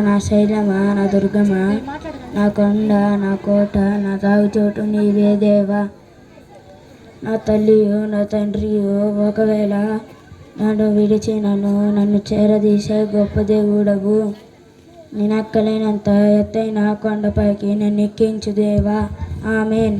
నా శైలమా, నా దుర్గమా, నా కొండ, నా కోట, నా తాగుచోటు నీవే దేవా. నా తల్లియు నా తండ్రియు ఒకవేళ నన్ను విడిచినను నన్ను చేరదీసే గొప్ప దేవుడవు. నేనెక్కలేనంత ఎత్తైన కొండపైకి నన్ను ఎక్కించు దేవా. ఆమెన్.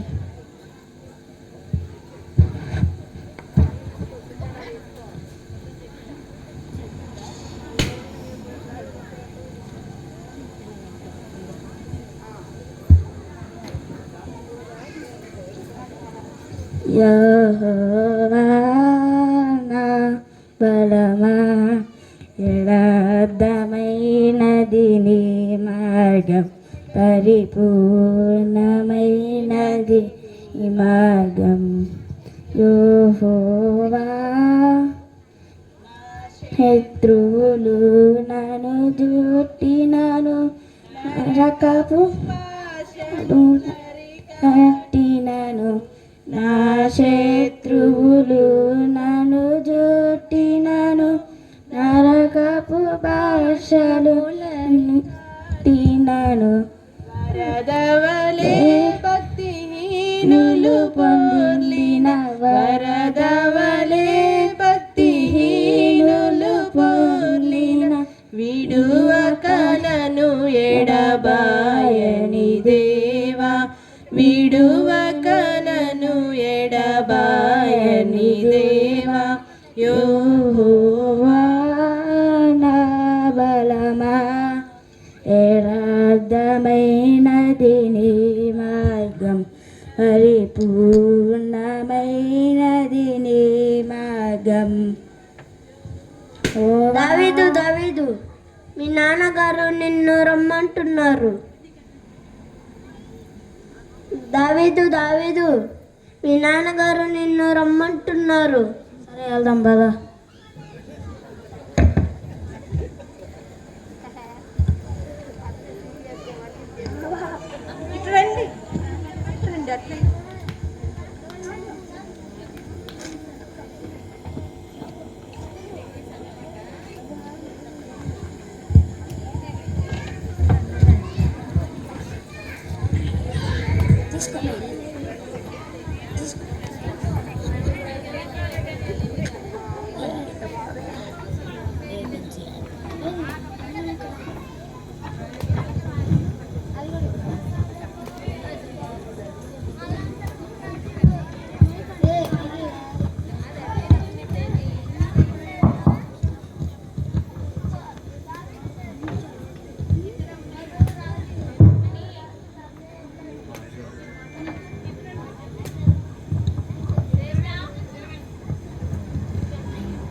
యెహోవా నా బలమా, యథార్థమైనది నీ మార్గం, పరిపూర్ణమైనది నీ మార్గం. యెహోవా శత్రువులు నన్ను చుట్టినను, నరకపు కట్టినను, నా శత్రువులు నన్ను చుట్టినను, నరకపు భాషలు తినను. వరదవలే భక్తిహీనులు పొందిన, వరదవలే భక్తిహీనులు పొందిన, విడువకలను ఎడబాయని దేవా, విడువకలను ఎడబాయని దేవా. యెహోవా నా బలమా, యథార్థమైనది నీ మార్గం, పరిపూర్ణమైనది నీ మార్గం. దావీదు, దావీదు, మీ నాన్నగారు నిన్ను రమ్మంటున్నారు. దావీదు, దావీదు, మీ నాన్నగారు నిన్ను రమ్మంటున్నారు. సరే వెళ్దాం పదా.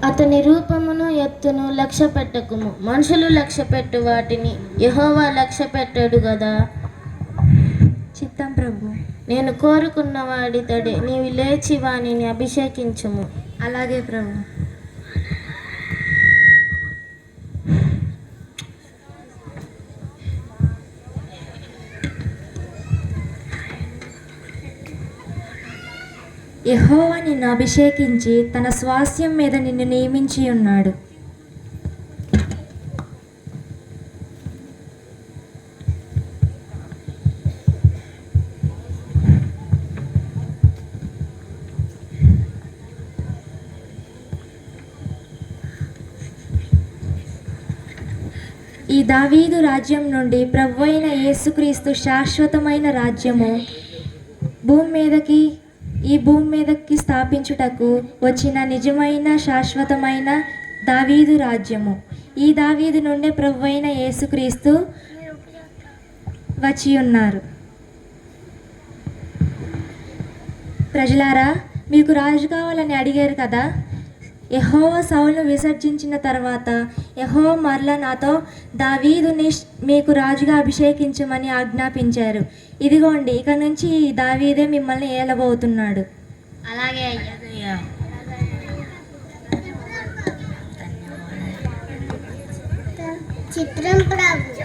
అతని రూపమును ఎత్తును లక్ష్య పెట్టకుము. మనుషులు లక్ష్య పెట్టు వాటిని యెహోవా లక్ష్య పెట్టాడు గదా. చిత్తం ప్రభు. నేను కోరుకున్న వాడితడే, నీవు లేచి వానిని అభిషేకించుము. అలాగే ప్రభు. యెహోవా నిన్ను అభిషేకించి తన స్వాస్థ్యం మీద నిన్ను నియమించి ఉన్నాడు. ఈ దావీదు రాజ్యం నుండి ప్రభువైన యేసుక్రీస్తు శాశ్వతమైన రాజ్యము ఈ భూమి మీదకి స్థాపించుటకు వచ్చిన నిజమైన శాశ్వతమైన దావీదు రాజ్యము. ఈ దావీదు నుండే ప్రభువైన యేసుక్రీస్తు వచ్చి ఉన్నారు. ప్రజలారా, మీకు రాజు కావాలని అడిగారు కదా. యెహోవా సౌలును విసర్జించిన తర్వాత యెహోవా మరలా నాతో దావీదుని మీకు రాజుగా అభిషేకించమని ఆజ్ఞాపించారు. ఇదిగోండి, ఇక నుంచి దావీదే మిమ్మల్ని ఏలబోతున్నాడు. అలాగే అయ్యా. చిత్రం ప్రభు.